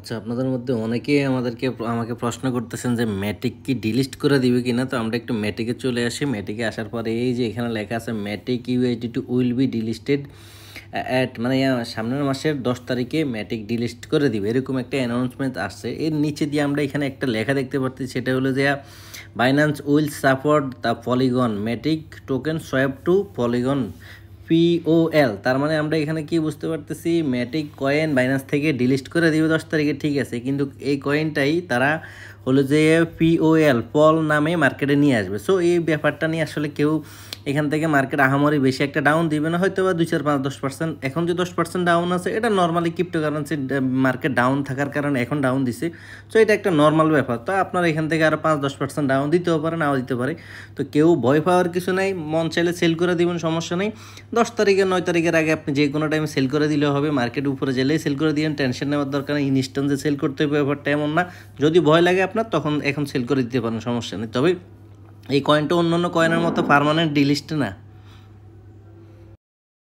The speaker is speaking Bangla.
আচ্ছা, আপনাদের মধ্যে অনেকেই আমাকে প্রশ্ন করতেছেন যে ম্যাটিক কি ডিলিট করে দিবে কিনা। তো আমরা একটু ম্যাটিকে চলে আসি। ম্যাটিকে আসার পরে এই যে এখানে লেখা আছে ম্যাটিক ইউএসডি2 উইল বি ডিলিস্টেড অ্যাট মানে সামনের মাসের 10 তারিখে ম্যাটিক ডিলিট করে দিবে, এরকম একটা অ্যানাউন্সমেন্ট আসছে। এর নিচে দিয়ে আমরা এখানে একটা লেখা দেখতে পাচ্ছি, সেটা হলো যে Binance will support the Polygon MATIC token swap to Polygon POL. তার মানে আমরা এখানে কি বুঝতে পারতেছি, ম্যাটিক কয়েন বাইন্যান্স থেকে ডিলিট করে দিবে 10 তারিখে, ঠিক আছে, কিন্তু এই কয়েনটাই তারা হলো যে পিওএল পল নামে মার্কেটে নিয়ে আসবে। সো এই ব্যাপারটা নিয়ে আসলে কেউ এখান থেকে মার্কেট আহামরি বেশি একটা ডাউন দিবে না, হয়তো বা 2, 4, 5, 10%। এখন যে 10% ডাউন আছে, এটা নর্মালি ক্রিপ্টোকারেন্সি মার্কেট ডাউন থাকার কারণে এখন ডাউন দিছে। সো এটা একটা নর্মাল ব্যাপার। তো আপনারা এখান থেকে আরও 5-10% ডাউন দিতেও পারে, নাও দিতে পারে। তো কেউ ভয় পাওয়ার কিছু নাই, মন চাইলে সেল করে দিবেন, সমস্যা নেই। 10 তারিখে 9 তারিখের আগে আপনি যে কোনো টাইমে সেল করে দিলেও হবে। মার্কেট উপরে গেলেই সেল করে দিবেন, টেনশন নেওয়ার দরকার নেই। ইনস্ট্যান্ট যে সেল করতে হবে ব্যাপারটা এমন না। যদি ভয় লাগে আপনার, তখন এখন সেল করে দিতে পারেন, সমস্যা নেই। তবে এই কয়েনটা অন্য অন্য কয়েনের মতো পার্মানেন্ট ডিলিস্ট না।